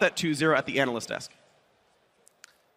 that 2-0 at the analyst desk.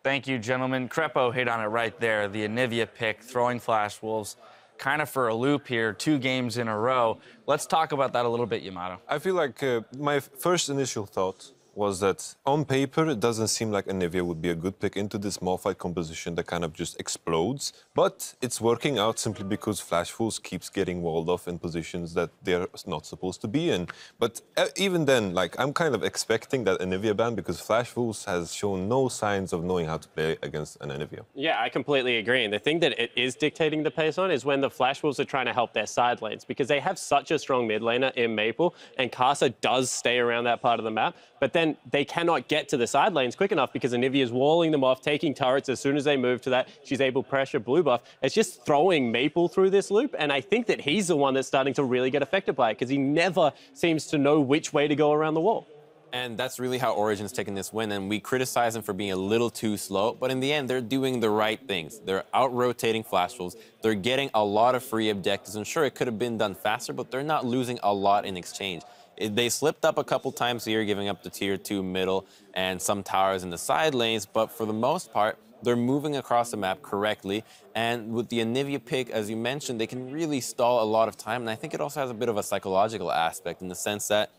Thank you, gentlemen. Crepo hit on it right there. The Anivia pick, throwing Flash Wolves, kind of for a loop here, 2 games in a row. Let's talk about that a little bit, Yamato. I feel like my first initial thought was that on paper, it doesn't seem like Anivia would be a good pick into this Malphite composition that kind of just explodes. But it's working out simply because Flash Wolves keeps getting walled off in positions that they're not supposed to be in. But even then, like, I'm kind of expecting that Anivia ban because Flash Wolves has shown no signs of knowing how to play against an Anivia. Yeah, I completely agree. And the thing that it is dictating the pace on is when the Flash Wolves are trying to help their side lanes, because they have such a strong mid laner in Maple, and Casa does stay around that part of the map. But then they cannot get to the side lanes quick enough because Anivia is walling them off, taking turrets as soon as they move to that. She's able to pressure blue buff. It's just throwing Maple through this loop. And I think that he's the one that's starting to really get affected by it because he never seems to know which way to go around the wall. And that's really how Origen's taking this win. And we criticize them for being a little too slow. But in the end, they're doing the right things. They're out-rotating Flash Wolves. They're getting a lot of free objectives. And sure, it could have been done faster, but they're not losing a lot in exchange. They slipped up a couple times here, giving up the tier 2 middle and some towers in the side lanes. But for the most part, they're moving across the map correctly. And with the Anivia pick, as you mentioned, they can really stall a lot of time. And I think it also has a bit of a psychological aspect in the sense that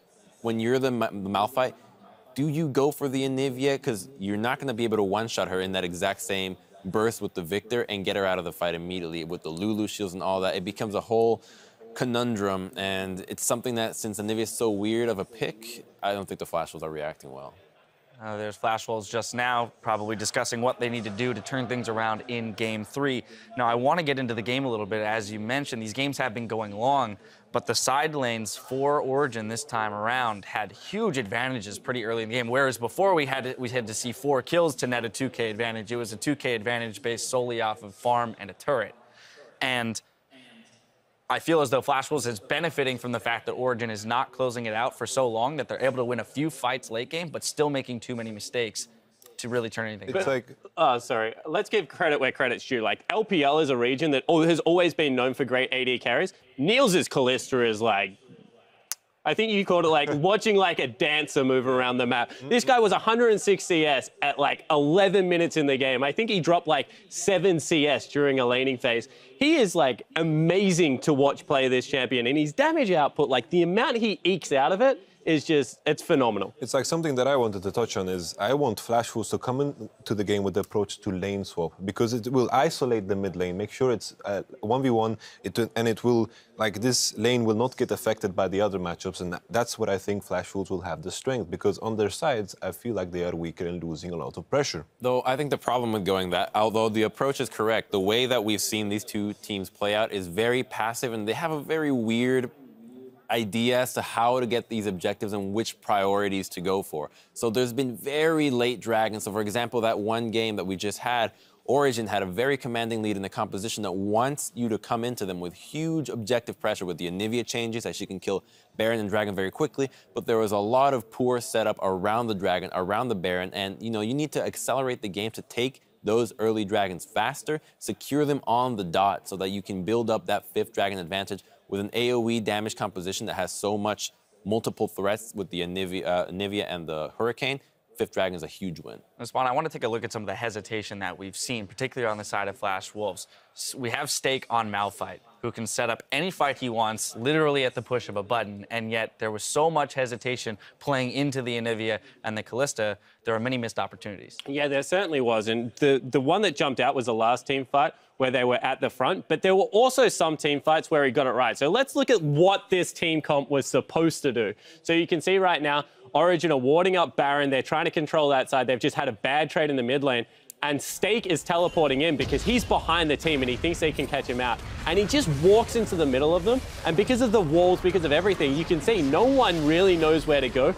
when you're the Malphite, do you go for the Anivia? Because you're not going to be able to one-shot her in that exact same burst with the Victor and get her out of the fight immediately. With the Lulu shields and all that, it becomes a whole conundrum. And it's something that, since Anivia is so weird of a pick, I don't think the Flash Wolves are reacting well. There's Flash Wolves just now, probably discussing what they need to do to turn things around in Game 3. Now, I want to get into the game a little bit. As you mentioned, these games have been going long, but the side lanes for Origen this time around had huge advantages pretty early in the game, whereas before we had to see 4 kills to net a 2K advantage. It was a 2K advantage based solely off of farm and a turret. And I feel as though Flash Wolves is benefiting from the fact that Origen is not closing it out for so long that they're able to win a few fights late game, but still making too many mistakes to really turn anything around. Oh, sorry. Let's give credit where credit's due. Like, LPL is a region that has always been known for great AD carries. Niels' Kalista is like, I think you called it like watching like a dancer move around the map. This guy was 106 CS at like 11 minutes in the game. I think he dropped like 7 CS during a laning phase. He is like amazing to watch play this champion, and his damage output, like the amount he ekes out of it, is just, it's phenomenal. It's like something that I wanted to touch on is I want Flash Wolves to come into the game with the approach to lane swap because it will isolate the mid lane, make sure it's 1v1, and it will, like, this lane will not get affected by the other matchups, and that's what I think Flash Wolves will have the strength because on their sides, I feel like they are weaker and losing a lot of pressure. Though I think the problem with going that, although the approach is correct, the way that we've seen these two teams play out is very passive, and they have a very weird idea as to how to get these objectives and which priorities to go for. So there's been very late dragons. So for example, that one game that we just had, Origen had a very commanding lead in the composition that wants you to come into them with huge objective pressure with the Anivia changes, that she can kill Baron and Dragon very quickly, but there was a lot of poor setup around the Dragon, around the Baron, and you need to accelerate the game to take those early dragons faster, secure them on the dot so that you can build up that 5th dragon advantage with an AoE damage composition that has so much multiple threats with the Anivia and the Hurricane. 5th dragon is a huge win. Spawn, I want to take a look at some of the hesitation that we've seen, particularly on the side of Flash Wolves. We have Stake on Malphite, who can set up any fight he wants, literally at the push of a button, and yet there was so much hesitation playing into the Anivia and the Kalista, there are many missed opportunities. Yeah, there certainly was, and the one that jumped out was the last team fight where they were at the front, but there were also some team fights where he got it right. So let's look at what this team comp was supposed to do. So you can see right now, Origen are warding up Baron. They're trying to control that side. They've just had a bad trade in the mid lane. And Stake is teleporting in because he's behind the team and he thinks they can catch him out. And he just walks into the middle of them. And because of the walls, because of everything, you can see no one really knows where to go.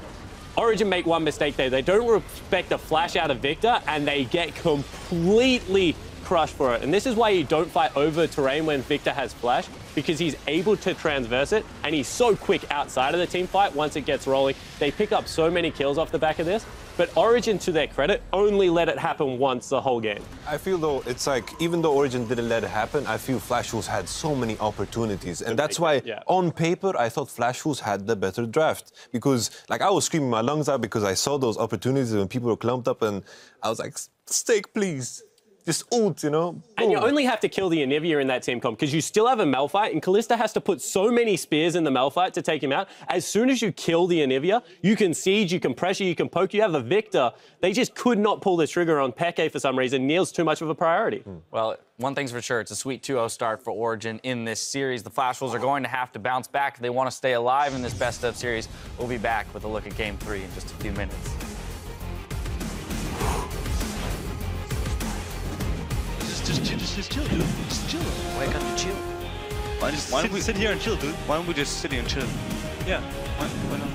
Origen make one mistake there. They don't respect the flash out of Victor and they get completely crushed for it. And this is why you don't fight over terrain when Victor has flash, because he's able to transverse it, and he's so quick outside of the team fight once it gets rolling. They pick up so many kills off the back of this, but Origen, to their credit, only let it happen once the whole game. I feel though, it's like, even though Origen didn't let it happen, I feel Flash Wolves had so many opportunities. And that's why, on paper, I thought Flash Wolves had the better draft. Because, like, I was screaming my lungs out because I saw those opportunities when people were clumped up, and I was like, Steak, please. Just ult, you know? Boom. And you only have to kill the Anivia in that team comp because you still have a Malphite, and Kalista has to put so many spears in the Malphite to take him out. As soon as you kill the Anivia, you can siege, you can pressure, you can poke. You have a Victor. They just could not pull the trigger on Peke for some reason. Neil's too much of a priority. Well, one thing's for sure, it's a sweet 2-0 start for Origen in this series. The Flash Wolves are going to have to bounce back if they want to stay alive in this best-of series. We'll be back with a look at Game 3 in just a few minutes. Just chill, dude. Just chill. Why can't you chill? Why don't we sit here and chill, dude? Why don't we just sit here and chill? Yeah. Why not?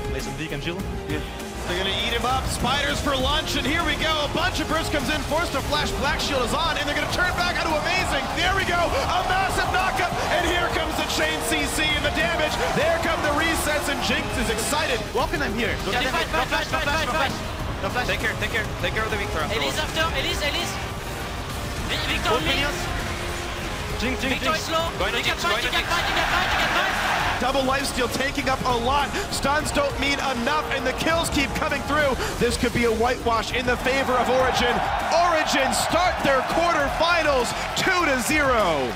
Play some League and chill? Yeah. They're gonna eat him up. Spiders for lunch, and here we go. A bunch of burst comes in, forced to flash. Black Shield is on, and they're gonna turn back onto Amazing. There we go. A massive knockup, and here comes the chain CC and the damage. There come the resets, and Jinx is excited. Welcome them here. No flash. Take care of the Victor. Elise after, Elise. Victor on me. Victor is slow. You can fight. Double lifesteal taking up a lot. Stuns don't mean enough, and the kills keep coming through. This could be a whitewash in the favor of Origen. Origen start their quarterfinals 2-0.